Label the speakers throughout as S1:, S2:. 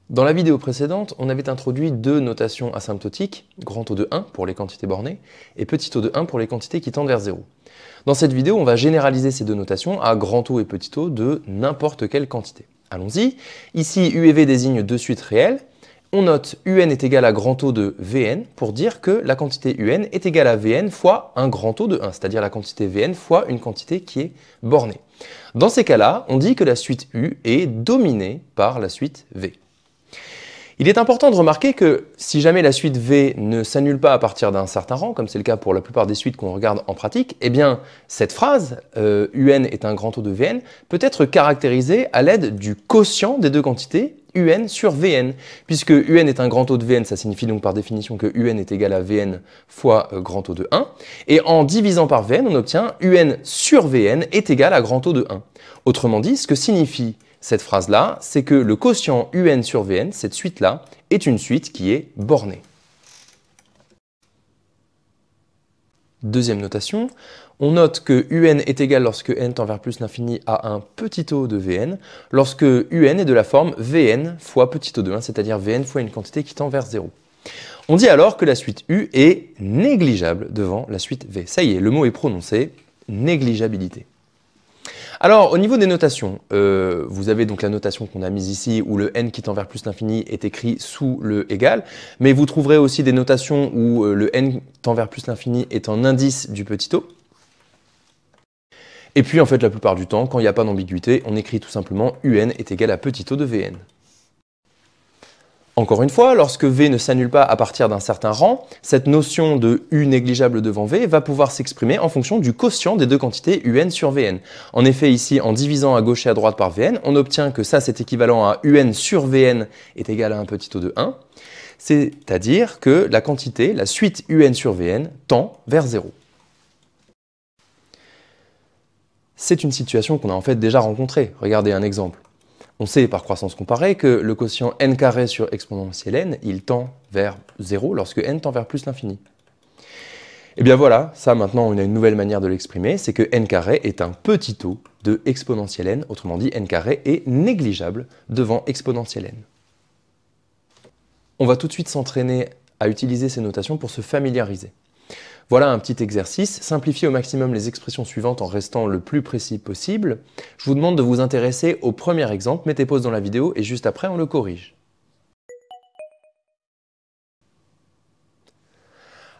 S1: Dans la vidéo précédente, on avait introduit deux notations asymptotiques, grand O de 1 pour les quantités bornées et petit o de 1 pour les quantités qui tendent vers 0. Dans cette vidéo, on va généraliser ces deux notations à grand O et petit o de n'importe quelle quantité. Allons-y. Ici, U et V désignent deux suites réelles. On note UN est égal à grand O de Vn pour dire que la quantité UN est égale à Vn fois un grand O de 1, c'est-à-dire la quantité Vn fois une quantité qui est bornée. Dans ces cas-là, on dit que la suite U est dominée par la suite V. Il est important de remarquer que si jamais la suite V ne s'annule pas à partir d'un certain rang, comme c'est le cas pour la plupart des suites qu'on regarde en pratique, eh bien cette phrase, UN est un grand O de Vn, peut être caractérisée à l'aide du quotient des deux quantités, UN sur Vn. Puisque UN est un grand O de Vn, ça signifie donc par définition que UN est égal à Vn fois grand O de 1. Et en divisant par Vn, on obtient UN sur Vn est égal à grand O de 1. Autrement dit, ce que signifie cette phrase-là, c'est que le quotient UN sur Vn, cette suite-là, est une suite qui est bornée. Deuxième notation, on note que UN est égal lorsque n tend vers plus l'infini à un petit o de Vn, lorsque UN est de la forme Vn fois petit o de 1, c'est-à-dire Vn fois une quantité qui tend vers 0. On dit alors que la suite U est négligeable devant la suite V. Ça y est, le mot est prononcé, négligeabilité. Alors, au niveau des notations, vous avez donc la notation qu'on a mise ici où le n qui tend vers plus l'infini est écrit sous le égal, mais vous trouverez aussi des notations où le n tend vers plus l'infini est en indice du petit o. Et puis, en fait, la plupart du temps, quand il n'y a pas d'ambiguïté, on écrit tout simplement un est égal à petit o de Vn. Encore une fois, lorsque V ne s'annule pas à partir d'un certain rang, cette notion de U négligeable devant V va pouvoir s'exprimer en fonction du quotient des deux quantités UN sur Vn. En effet, ici, en divisant à gauche et à droite par Vn, on obtient que ça, c'est équivalent à UN sur Vn est égal à un petit o de 1, c'est-à-dire que la quantité, la suite UN sur Vn, tend vers 0. C'est une situation qu'on a en fait déjà rencontrée. Regardez un exemple. On sait par croissance comparée que le quotient n carré sur exponentielle n, il tend vers 0 lorsque n tend vers plus l'infini. Et bien voilà, ça maintenant on a une nouvelle manière de l'exprimer, c'est que n carré est un petit o de exponentielle n, autrement dit n carré est négligeable devant exponentielle n. On va tout de suite s'entraîner à utiliser ces notations pour se familiariser. Voilà un petit exercice, simplifiez au maximum les expressions suivantes en restant le plus précis possible. Je vous demande de vous intéresser au premier exemple, mettez pause dans la vidéo et juste après on le corrige.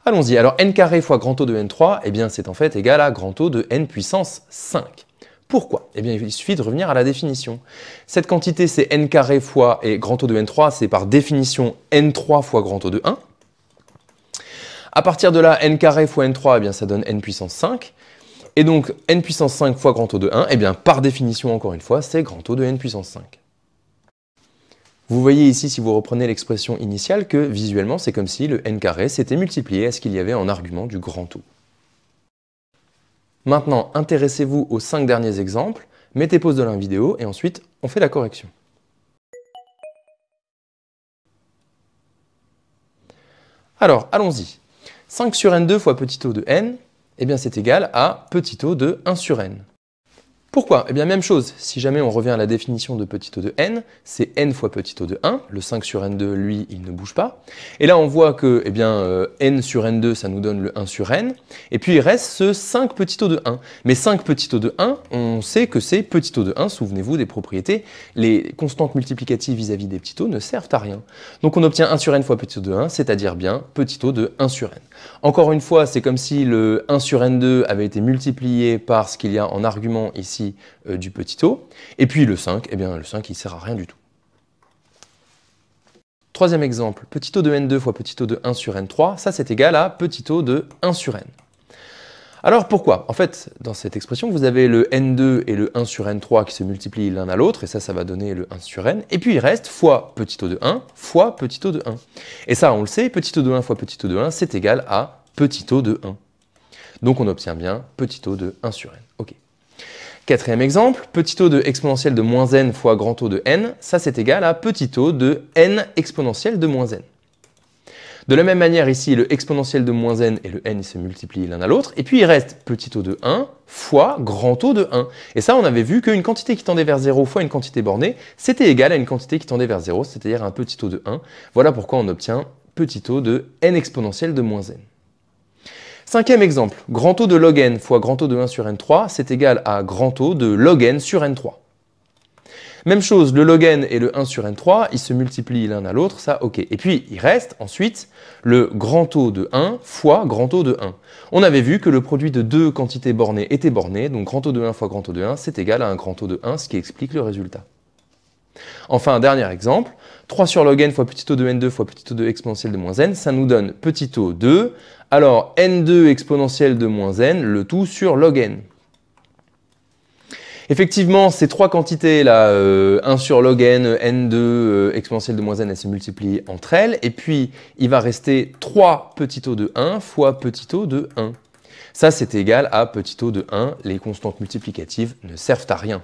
S1: Allons-y, alors n carré fois grand O de n3, eh bien c'est en fait égal à grand O de n puissance 5. Pourquoi? Eh bien il suffit de revenir à la définition. Cette quantité c'est n carré fois, et grand O de n3 c'est par définition n3 fois grand O de 1. À partir de là, n carré fois n3, eh bien, ça donne n puissance 5. Et donc, n puissance 5 fois grand O de 1, eh bien, par définition, encore une fois, c'est grand O de n puissance 5. Vous voyez ici, si vous reprenez l'expression initiale, que visuellement, c'est comme si le n carré s'était multiplié à ce qu'il y avait en argument du grand O. Maintenant, intéressez-vous aux 5 derniers exemples, mettez pause de la vidéo et ensuite, on fait la correction. Alors, allons-y. 5 sur n2 fois petit o de n, eh bien c'est égal à petit o de 1 sur n. Pourquoi? Eh bien même chose, si jamais on revient à la définition de petit o de n, c'est n fois petit o de 1, le 5 sur n2, lui, il ne bouge pas. Et là on voit que eh bien, n sur n2, ça nous donne le 1 sur n, et puis il reste ce 5 petit o de 1. Mais 5 petit o de 1, on sait que c'est petit o de 1, souvenez-vous des propriétés, les constantes multiplicatives vis-à-vis des petits o ne servent à rien. Donc on obtient 1 sur n fois petit o de 1, c'est-à-dire bien petit o de 1 sur n. Encore une fois, c'est comme si le 1 sur n2 avait été multiplié par ce qu'il y a en argument ici du petit o, et puis le 5, eh bien le 5 il ne sert à rien du tout. Troisième exemple, petit o de n2 fois petit o de 1 sur n3, ça c'est égal à petit o de 1 sur n. Alors pourquoi? En fait, dans cette expression, vous avez le n2 et le 1 sur n3 qui se multiplient l'un à l'autre, et ça va donner le 1 sur n, et puis il reste fois petit o de 1 fois petit o de 1. Et ça, on le sait, petit o de 1 fois petit o de 1, c'est égal à petit o de 1. Donc on obtient bien petit o de 1 sur n. Ok. Quatrième exemple, petit o de exponentielle de moins n fois grand O de n, ça c'est égal à petit o de n exponentielle de moins n. De la même manière, ici, le exponentiel de moins n et le n se multiplient l'un à l'autre. Et puis, il reste petit O de 1 fois grand O de 1. Et ça, on avait vu qu'une quantité qui tendait vers 0 fois une quantité bornée, c'était égal à une quantité qui tendait vers 0, c'est-à-dire un petit O de 1. Voilà pourquoi on obtient petit O de n exponentielle de moins n. Cinquième exemple, grand O de log n fois grand O de 1 sur n3, c'est égal à grand O de log n sur n3. Même chose, le log n et le 1 sur n3, ils se multiplient l'un à l'autre, ça ok. Et puis, il reste ensuite le grand O de 1 fois grand O de 1. On avait vu que le produit de deux quantités bornées était borné, donc grand O de 1 fois grand O de 1, c'est égal à un grand O de 1, ce qui explique le résultat. Enfin, un dernier exemple, 3 sur log n fois petit O de n2 fois petit O de exponentielle de moins n, ça nous donne petit O 2, alors n2 exponentielle de moins n, le tout sur log n. Effectivement, ces trois quantités-là, 1 sur log n, n2, exponentielle de moins n, elles se multiplient entre elles. Et puis, il va rester 3 petit O de 1 fois petit O de 1. Ça, c'est égal à petit O de 1. Les constantes multiplicatives ne servent à rien.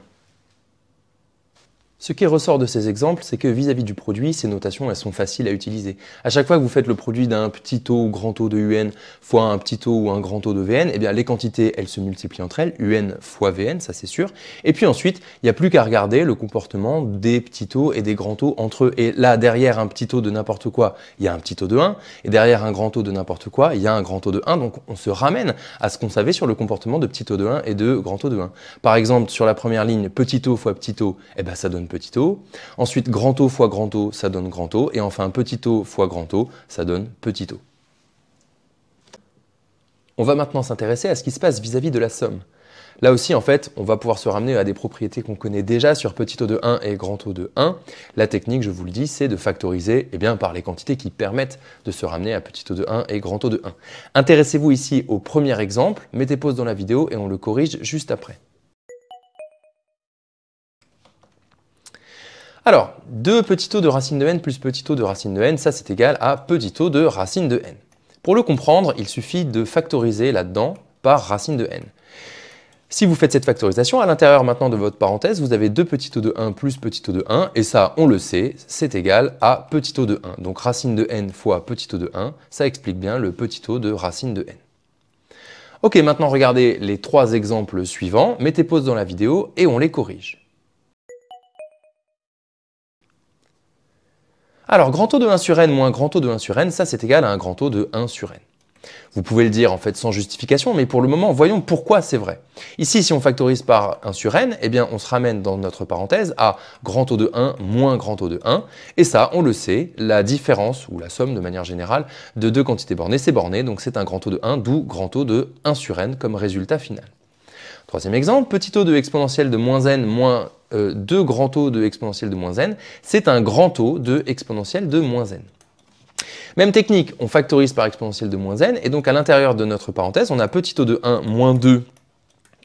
S1: Ce qui ressort de ces exemples, c'est que vis-à-vis du produit, ces notations, elles sont faciles à utiliser. À chaque fois que vous faites le produit d'un petit O ou grand O de UN fois un petit O ou un grand O de Vn, eh bien les quantités, elles se multiplient entre elles, UN fois Vn, ça c'est sûr. Et puis ensuite, il n'y a plus qu'à regarder le comportement des petits O et des grands O entre eux. Et là, derrière un petit O de n'importe quoi, il y a un petit O de 1. Et derrière un grand O de n'importe quoi, il y a un grand O de 1. Donc on se ramène à ce qu'on savait sur le comportement de petit O de 1 et de grand O de 1. Par exemple, sur la première ligne, petit O fois petit O, eh ben ça donne petit O. Ensuite, grand O fois grand O, ça donne grand O. Et enfin, petit O fois grand O, ça donne petit O. On va maintenant s'intéresser à ce qui se passe vis-à-vis de la somme. Là aussi, en fait, on va pouvoir se ramener à des propriétés qu'on connaît déjà sur petit O de 1 et grand O de 1. La technique, je vous le dis, c'est de factoriser par les quantités qui permettent de se ramener à petit O de 1 et grand O de 1. Intéressez-vous ici au premier exemple, mettez pause dans la vidéo et on le corrige juste après. Alors, 2 petit O de racine de n plus petit O de racine de n, ça c'est égal à petit O de racine de n. Pour le comprendre, il suffit de factoriser là-dedans par racine de n. Si vous faites cette factorisation, à l'intérieur maintenant de votre parenthèse, vous avez 2 petit O de 1 plus petit O de 1, et ça, on le sait, c'est égal à petit O de 1. Donc racine de n fois petit O de 1, ça explique bien le petit O de racine de n. Ok, maintenant regardez les 3 exemples suivants, mettez pause dans la vidéo et on les corrige. Alors, grand O de 1 sur n moins grand O de 1 sur n, ça c'est égal à un grand O de 1 sur n. Vous pouvez le dire en fait sans justification, mais pour le moment, voyons pourquoi c'est vrai. Ici, si on factorise par 1 sur n, eh bien on se ramène dans notre parenthèse à grand O de 1 moins grand O de 1. Et ça, on le sait, la différence, ou la somme de manière générale, de deux quantités bornées, c'est borné, donc c'est un grand O de 1, d'où grand O de 1 sur n comme résultat final. Troisième exemple, petit O de exponentielle de moins n moins 2 grand O de exponentielle de moins n, c'est un grand O de exponentielle de moins n. Même technique, on factorise par exponentielle de moins n, et donc à l'intérieur de notre parenthèse, on a petit O de 1 moins 2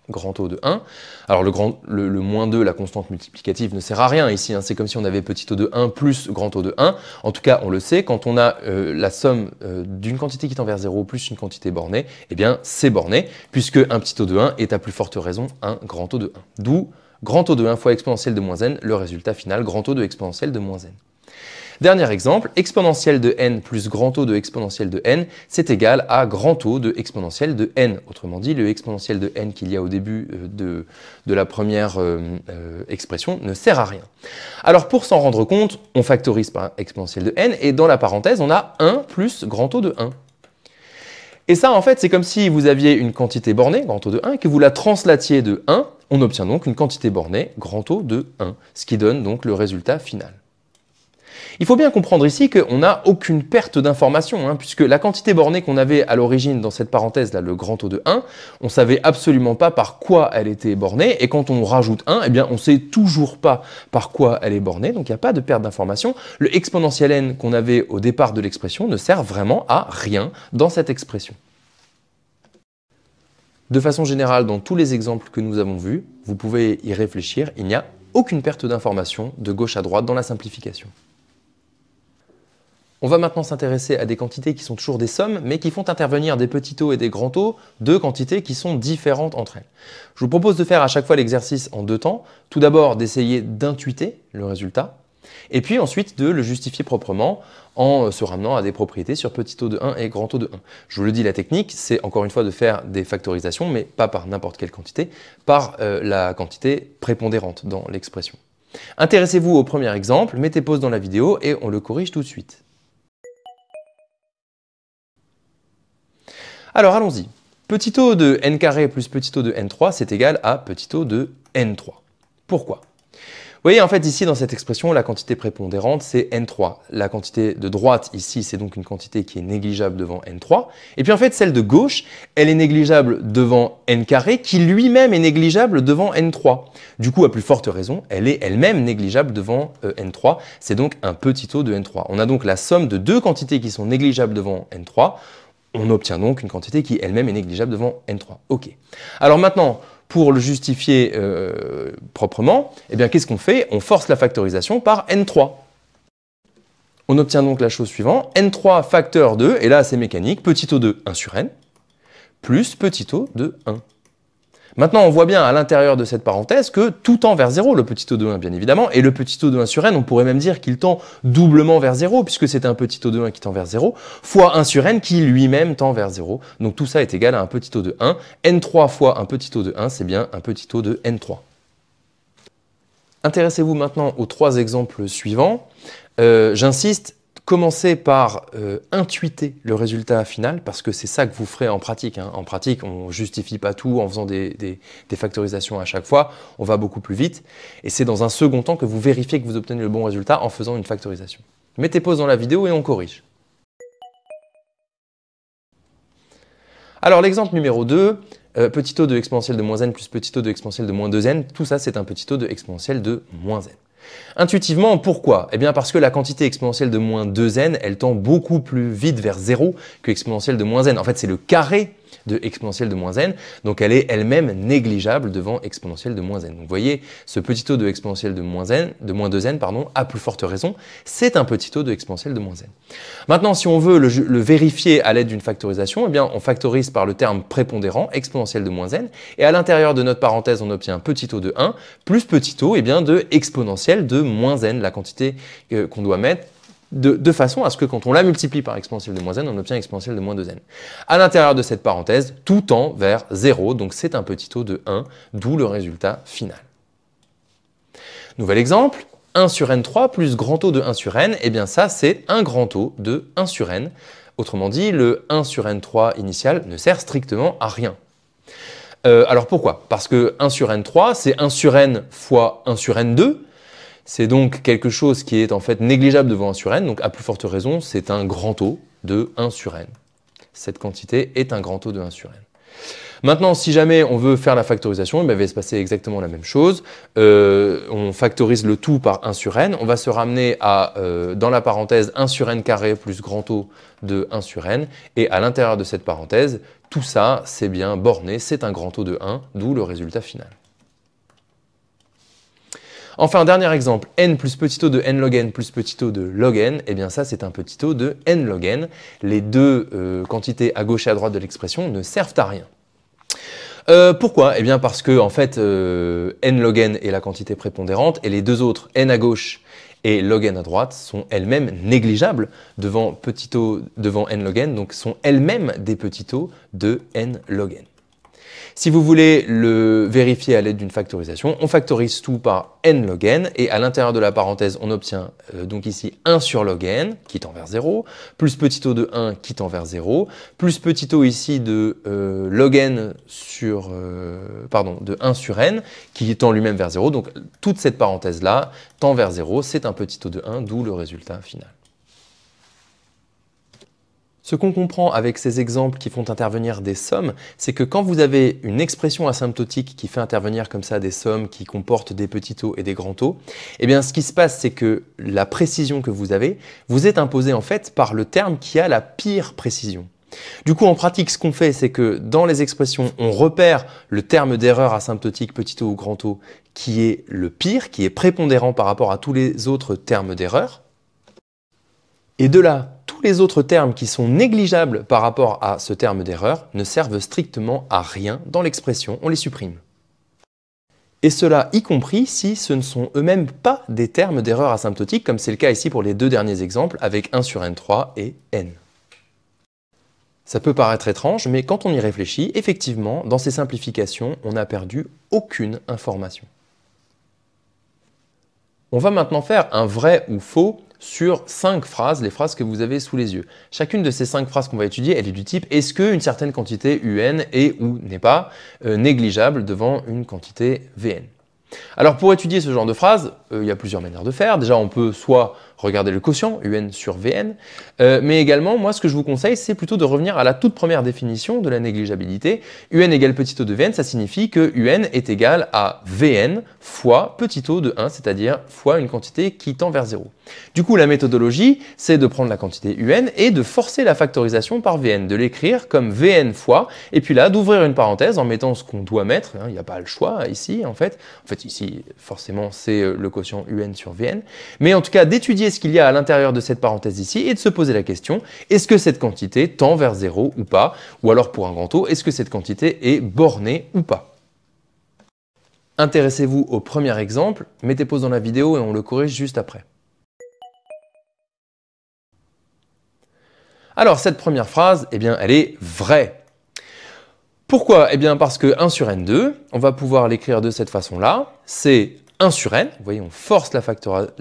S1: grand O de 1. Alors le moins 2, la constante multiplicative, ne sert à rien ici, hein. C'est comme si on avait petit O de 1 plus grand O de 1. En tout cas, on le sait, quand on a la somme d'une quantité qui tend vers 0 plus une quantité bornée, eh bien c'est borné, puisque un petit O de 1 est à plus forte raison un grand O de 1. D'où grand O de 1 fois exponentielle de moins n, le résultat final, grand O de exponentielle de moins n. Dernier exemple, exponentielle de n plus grand O de exponentielle de n, c'est égal à grand O de exponentielle de n. Autrement dit, le exponentielle de n qu'il y a au début de la première expression ne sert à rien. Alors pour s'en rendre compte, on factorise par exponentielle de n, et dans la parenthèse, on a 1 plus grand O de 1. Et ça, en fait, c'est comme si vous aviez une quantité bornée, grand O de 1, et que vous la translatiez de 1, on obtient donc une quantité bornée, grand O de 1, ce qui donne donc le résultat final. Il faut bien comprendre ici qu'on n'a aucune perte d'information, hein, puisque la quantité bornée qu'on avait à l'origine dans cette parenthèse, là, le grand O de 1, on ne savait absolument pas par quoi elle était bornée, et quand on rajoute 1, eh bien, on ne sait toujours pas par quoi elle est bornée, donc il n'y a pas de perte d'information. Le exponentiel n qu'on avait au départ de l'expression ne sert vraiment à rien dans cette expression. De façon générale, dans tous les exemples que nous avons vus, vous pouvez y réfléchir, il n'y a aucune perte d'information de gauche à droite dans la simplification. On va maintenant s'intéresser à des quantités qui sont toujours des sommes, mais qui font intervenir des petits O et des grands O, deux quantités qui sont différentes entre elles. Je vous propose de faire à chaque fois l'exercice en deux temps. Tout d'abord, d'essayer d'intuiter le résultat, Et puis ensuite de le justifier proprement en se ramenant à des propriétés sur petit o de 1 et grand O de 1. Je vous le dis, la technique, c'est encore une fois de faire des factorisations, mais pas par n'importe quelle quantité, par la quantité prépondérante dans l'expression. Intéressez-vous au premier exemple, mettez pause dans la vidéo et on le corrige tout de suite. Alors allons-y. Petit o de n carré plus petit o de n3, c'est égal à petit o de n3. Pourquoi ? Vous voyez, en fait, ici, dans cette expression, la quantité prépondérante, c'est n3. La quantité de droite, ici, c'est donc une quantité qui est négligeable devant n3. Et puis, en fait, celle de gauche, elle est négligeable devant n carré, qui lui-même est négligeable devant n3. Du coup, à plus forte raison, elle est elle-même négligeable devant n3. C'est donc un petit o de n3. On a donc la somme de deux quantités qui sont négligeables devant n3. On obtient donc une quantité qui elle-même est négligeable devant n3. OK. Alors maintenant, pour le justifier proprement, eh bien, qu'est-ce qu'on fait? On force la factorisation par n3. On obtient donc la chose suivante, n3 facteur de, et là c'est mécanique, petit o de 1 sur n, plus petit o de 1. Maintenant, on voit bien à l'intérieur de cette parenthèse que tout tend vers 0, le petit o de 1 bien évidemment, et le petit o de 1 sur n, on pourrait même dire qu'il tend doublement vers 0, puisque c'est un petit o de 1 qui tend vers 0, fois 1 sur n qui lui-même tend vers 0. Donc tout ça est égal à un petit o de 1. n3 fois un petit o de 1, c'est bien un petit o de n3. Intéressez-vous maintenant aux trois exemples suivants. J'insiste, commencez par intuiter le résultat final, parce que c'est ça que vous ferez en pratique. En pratique, on ne justifie pas tout en faisant des factorisations à chaque fois, on va beaucoup plus vite. Et c'est dans un second temps que vous vérifiez que vous obtenez le bon résultat en faisant une factorisation. Mettez pause dans la vidéo et on corrige. Alors l'exemple numéro 2, petit o de exponentielle de moins n plus petit o de exponentielle de moins 2n, tout ça c'est un petit o de exponentielle de moins n. Intuitivement, pourquoi? Eh bien parce que la quantité exponentielle de moins 2n, elle tend beaucoup plus vite vers 0 que exponentielle de moins n. En fait, c'est le carré de exponentielle de moins n, donc elle est elle-même négligeable devant exponentielle de moins n. Donc vous voyez, ce petit o de exponentielle de moins 2n, à plus forte raison, c'est un petit o de exponentielle de moins n. Maintenant, si on veut le vérifier à l'aide d'une factorisation, eh bien on factorise par le terme prépondérant, exponentielle de moins n, et à l'intérieur de notre parenthèse, on obtient petit o de 1, plus petit o eh bien, de exponentielle de moins n, la quantité qu'on doit mettre, de façon à ce que quand on la multiplie par exponentielle de moins n, on obtient exponentielle de moins 2n. À l'intérieur de cette parenthèse, tout tend vers 0, donc c'est un petit o de 1, d'où le résultat final. Nouvel exemple, 1 sur n3 plus grand O de 1 sur n, eh bien ça c'est un grand O de 1 sur n. Autrement dit, le 1 sur n3 initial ne sert strictement à rien. Alors pourquoi? Parce que 1 sur n3, c'est 1 sur n fois 1 sur n2, c'est donc quelque chose qui est en fait négligeable devant 1 sur n, donc à plus forte raison, c'est un grand O de 1 sur n. Cette quantité est un grand O de 1 sur n. Maintenant, si jamais on veut faire la factorisation, il va se passer exactement la même chose. On factorise le tout par 1 sur n. On va se ramener à, dans la parenthèse, 1 sur n carré plus grand O de 1 sur n. Et à l'intérieur de cette parenthèse, tout ça, c'est bien borné, c'est un grand O de 1, d'où le résultat final. Enfin, dernier exemple, n plus petit o de n log n plus petit o de log n, eh bien ça c'est un petit o de n log n. Les deux quantités à gauche et à droite de l'expression ne servent à rien. Pourquoi? Eh bien parce que en fait, n log n est la quantité prépondérante et les deux autres, n à gauche et log n à droite, sont elles-mêmes négligeables devant petit o devant n log n, donc sont elles-mêmes des petits o de n log n. Si vous voulez le vérifier à l'aide d'une factorisation, on factorise tout par n log n et à l'intérieur de la parenthèse, on obtient donc ici 1 sur log n qui tend vers 0, plus petit o de 1 qui tend vers 0, plus petit o ici de log n sur, de 1 sur n qui tend lui-même vers 0. Donc toute cette parenthèse-là tend vers 0, c'est un petit o de 1, d'où le résultat final. Ce qu'on comprend avec ces exemples qui font intervenir des sommes, c'est que quand vous avez une expression asymptotique qui fait intervenir comme ça des sommes qui comportent des petits o et des grands o, eh bien ce qui se passe, c'est que la précision que vous avez vous est imposée en fait par le terme qui a la pire précision. Du coup, en pratique, ce qu'on fait, c'est que dans les expressions, on repère le terme d'erreur asymptotique petit o ou grand O qui est le pire, qui est prépondérant par rapport à tous les autres termes d'erreur. Et de là, tous les autres termes qui sont négligeables par rapport à ce terme d'erreur ne servent strictement à rien dans l'expression, on les supprime. Et cela y compris si ce ne sont eux-mêmes pas des termes d'erreur asymptotique, comme c'est le cas ici pour les deux derniers exemples, avec 1 sur n3 et n. Ça peut paraître étrange, mais quand on y réfléchit, effectivement, dans ces simplifications, on n'a perdu aucune information. On va maintenant faire un vrai ou faux sur 5 phrases, les phrases que vous avez sous les yeux. Chacune de ces 5 phrases qu'on va étudier, elle est du type « Est-ce qu'une certaine quantité UN est ou n'est pas négligeable devant une quantité VN ?» Alors pour étudier ce genre de phrase, il y a plusieurs manières de faire. Déjà, on peut soit regarder le quotient, UN sur VN, mais également, moi, ce que je vous conseille, c'est plutôt de revenir à la toute première définition de la négligeabilité. UN égale petit o de Vn, ça signifie que UN est égal à Vn fois petit o de 1, c'est-à-dire fois une quantité qui tend vers 0. Du coup, la méthodologie, c'est de prendre la quantité UN et de forcer la factorisation par Vn, de l'écrire comme Vn fois, et puis là, d'ouvrir une parenthèse en mettant ce qu'on doit mettre, il n'y a pas le choix ici, en fait ici, forcément, c'est le quotient UN sur Vn, mais en tout cas, d'étudier ce qu'il y a à l'intérieur de cette parenthèse ici et de se poser la question, est-ce que cette quantité tend vers 0 ou pas? Ou alors pour un grand O, est-ce que cette quantité est bornée ou pas? Intéressez-vous au premier exemple, mettez pause dans la vidéo et on le corrige juste après. Alors cette première phrase, eh bien, elle est vraie. Pourquoi? Eh bien parce que 1 sur n2, on va pouvoir l'écrire de cette façon-là, c'est 1 sur n, vous voyez on force la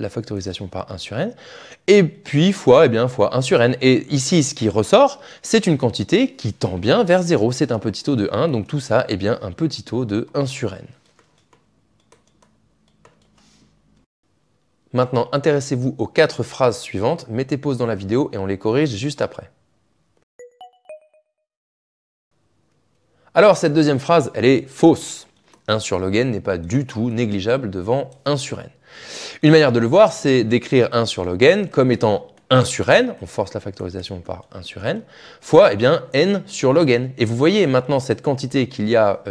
S1: factorisation par 1 sur n, et puis fois, eh bien, fois 1 sur n. Et ici, ce qui ressort, c'est une quantité qui tend bien vers 0, c'est un petit o de 1, donc tout ça est bien un petit o de 1 sur n. Maintenant, intéressez-vous aux 4 phrases suivantes, mettez pause dans la vidéo et on les corrige juste après. Alors cette deuxième phrase, elle est fausse. 1 sur log n n'est pas du tout négligeable devant 1 sur n. Une manière de le voir, c'est d'écrire 1 sur log n comme étant 1 sur n, on force la factorisation par 1 sur n, fois eh bien, n sur log n. Et vous voyez maintenant cette quantité qu'il y a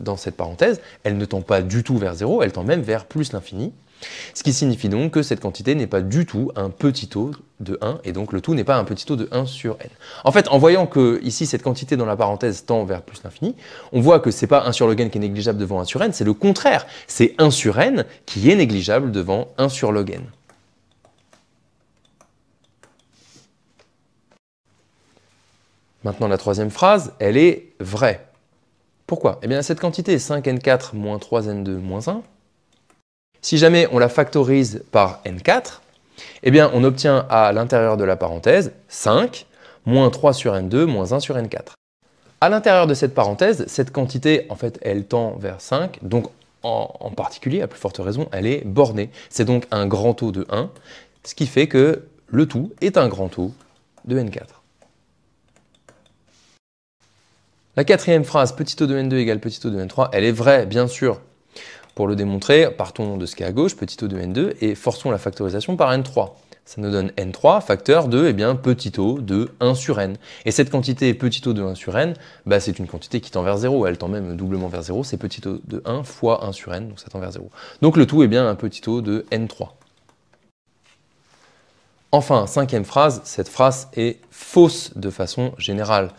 S1: dans cette parenthèse, elle ne tend pas du tout vers 0, elle tend même vers plus l'infini. Ce qui signifie donc que cette quantité n'est pas du tout un petit o de 1, et donc le tout n'est pas un petit o de 1 sur n. En fait, en voyant que ici cette quantité dans la parenthèse tend vers plus l'infini, on voit que ce n'est pas 1 sur log n qui est négligeable devant 1 sur n, c'est le contraire. C'est 1 sur n qui est négligeable devant 1 sur log n. Maintenant, la troisième phrase, elle est vraie. Pourquoi? Eh bien, cette quantité est 5n4 moins 3n2 moins 1. Si jamais on la factorise par n4, eh bien on obtient à l'intérieur de la parenthèse 5 moins 3 sur n2 moins 1 sur n4. À l'intérieur de cette parenthèse, cette quantité, en fait, elle tend vers 5, donc en particulier, à plus forte raison, elle est bornée. C'est donc un grand O de 1, ce qui fait que le tout est un grand O de n4. La quatrième phrase, petit o de n2 égale petit o de n3, elle est vraie, bien sûr. Pour le démontrer, partons de ce qui est à gauche, petit o de n2, et forçons la factorisation par n3. Ça nous donne n3, facteur de petit o de 1 sur n. Et cette quantité petit o de 1 sur n, c'est une quantité qui tend vers 0, elle tend même doublement vers 0, c'est petit o de 1 fois 1 sur n, donc ça tend vers 0. Donc le tout est bien un petit o de n3. Enfin, cinquième phrase, cette phrase est fausse de façon générale.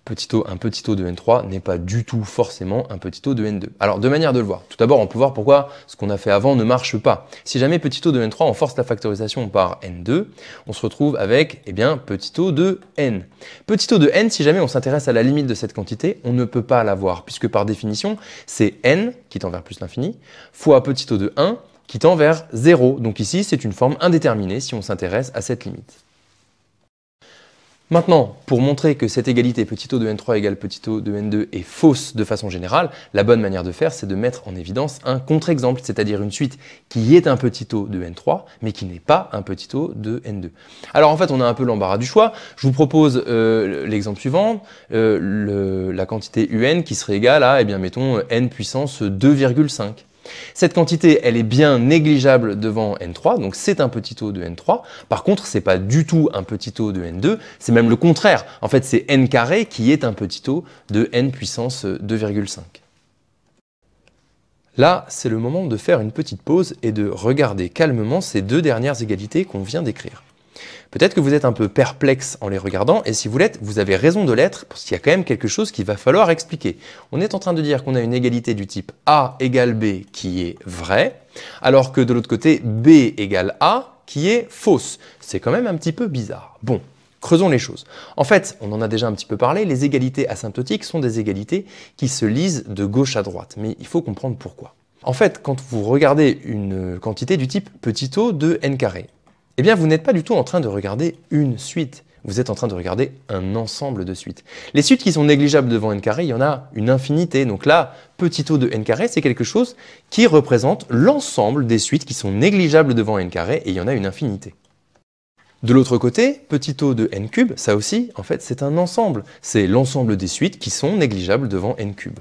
S1: Un petit o de n3 n'est pas du tout forcément un petit o de n2. Alors, deux manières de le voir. Tout d'abord, on peut voir pourquoi ce qu'on a fait avant ne marche pas. Si jamais petit o de n3, on force la factorisation par n2, on se retrouve avec petit o de n. Petit o de n, si jamais on s'intéresse à la limite de cette quantité, on ne peut pas l'avoir, puisque par définition, c'est n, qui tend vers plus l'infini, fois petit o de 1, qui tend vers 0. Donc ici, c'est une forme indéterminée si on s'intéresse à cette limite. Maintenant, pour montrer que cette égalité petit o de n3 égale petit o de n2 est fausse de façon générale, la bonne manière de faire, c'est de mettre en évidence un contre-exemple, c'est-à-dire une suite qui est un petit o de n3, mais qui n'est pas un petit o de n2. Alors en fait, on a un peu l'embarras du choix. Je vous propose l'exemple suivant, la quantité un qui serait égale à, mettons, n puissance 2,5. Cette quantité, elle est bien négligeable devant n3, donc c'est un petit o de n3. Par contre, ce n'est pas du tout un petit o de n2, c'est même le contraire. En fait, c'est n carré qui est un petit o de n puissance 2,5. Là, c'est le moment de faire une petite pause et de regarder calmement ces deux dernières égalités qu'on vient d'écrire. Peut-être que vous êtes un peu perplexe en les regardant, et si vous l'êtes, vous avez raison de l'être, parce qu'il y a quand même quelque chose qu'il va falloir expliquer. On est en train de dire qu'on a une égalité du type A égale B qui est vraie, alors que de l'autre côté, B égale A qui est fausse. C'est quand même un petit peu bizarre. Bon, creusons les choses. En fait, on en a déjà un petit peu parlé, les égalités asymptotiques sont des égalités qui se lisent de gauche à droite, mais il faut comprendre pourquoi. En fait, quand vous regardez une quantité du type petit o de n carré, eh bien, vous n'êtes pas du tout en train de regarder une suite. Vous êtes en train de regarder un ensemble de suites. Les suites qui sont négligeables devant n carré, il y en a une infinité. Donc là, petit o de n carré, c'est quelque chose qui représente l'ensemble des suites qui sont négligeables devant n carré, et il y en a une infinité. De l'autre côté, petit o de n cube, ça aussi, en fait, c'est un ensemble. C'est l'ensemble des suites qui sont négligeables devant n cube.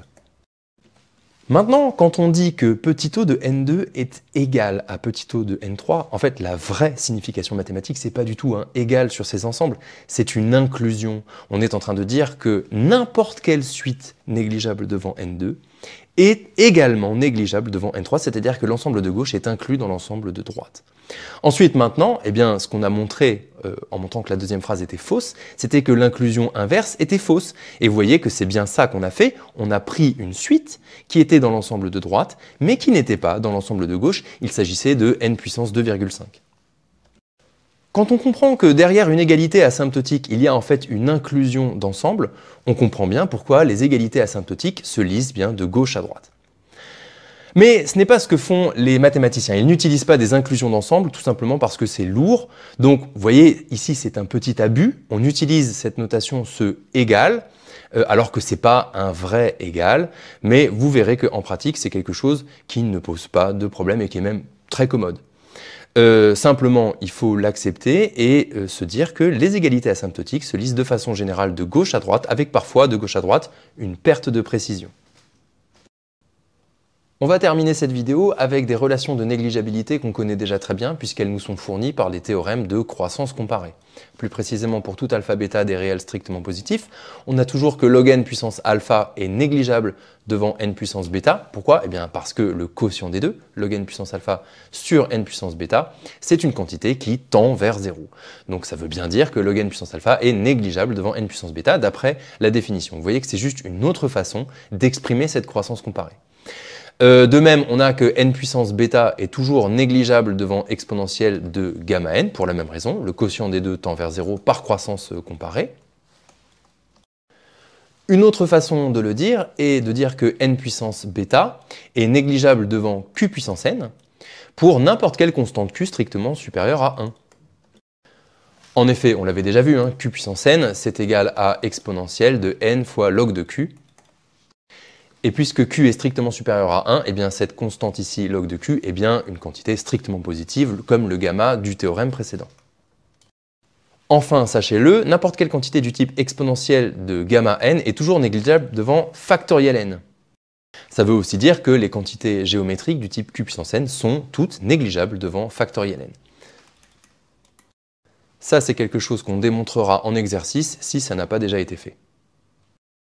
S1: Maintenant, quand on dit que petit o de n2 est égal à petit o de n3, en fait, la vraie signification mathématique, c'est pas du tout un égal sur ces ensembles, c'est une inclusion. On est en train de dire que n'importe quelle suite négligeable devant n2 est également négligeable devant n3, c'est-à-dire que l'ensemble de gauche est inclus dans l'ensemble de droite. Ensuite, maintenant, eh bien, ce qu'on a montré en montrant que la deuxième phrase était fausse, c'était que l'inclusion inverse était fausse. Et vous voyez que c'est bien ça qu'on a fait. On a pris une suite qui était dans l'ensemble de droite, mais qui n'était pas dans l'ensemble de gauche. Il s'agissait de n puissance 2,5. Quand on comprend que derrière une égalité asymptotique, il y a en fait une inclusion d'ensemble, on comprend bien pourquoi les égalités asymptotiques se lisent bien de gauche à droite. Mais ce n'est pas ce que font les mathématiciens. Ils n'utilisent pas des inclusions d'ensemble, tout simplement parce que c'est lourd. Donc, vous voyez, ici, c'est un petit abus. On utilise cette notation ce égal, alors que ce n'est pas un vrai égal. Mais vous verrez qu'en pratique, c'est quelque chose qui ne pose pas de problème et qui est même très commode. Simplement, il faut l'accepter et se dire que les égalités asymptotiques se lisent de façon générale de gauche à droite, avec parfois de gauche à droite une perte de précision. On va terminer cette vidéo avec des relations de négligeabilité qu'on connaît déjà très bien puisqu'elles nous sont fournies par les théorèmes de croissance comparée. Plus précisément pour tout alpha bêta des réels strictement positifs, on a toujours que log n puissance alpha est négligeable devant n puissance bêta. Pourquoi? Eh bien parce que le quotient des deux, log n puissance alpha sur n puissance bêta, c'est une quantité qui tend vers 0. Donc ça veut bien dire que log n puissance alpha est négligeable devant n puissance bêta d'après la définition. Vous voyez que c'est juste une autre façon d'exprimer cette croissance comparée. De même, on a que n puissance bêta est toujours négligeable devant exponentielle de gamma n, pour la même raison. Le quotient des deux tend vers 0 par croissance comparée. Une autre façon de le dire est de dire que n puissance bêta est négligeable devant q puissance n pour n'importe quelle constante q strictement supérieure à 1. En effet, on l'avait déjà vu, hein, q puissance n, c'est égal à exponentielle de n fois log de q. Et puisque q est strictement supérieur à 1, eh bien cette constante ici, log de q, est bien une quantité strictement positive, comme le gamma du théorème précédent. Enfin, sachez-le, n'importe quelle quantité du type exponentielle de gamma n est toujours négligeable devant factoriel n. Ça veut aussi dire que les quantités géométriques du type q puissance n sont toutes négligeables devant factoriel n. Ça, c'est quelque chose qu'on démontrera en exercice si ça n'a pas déjà été fait.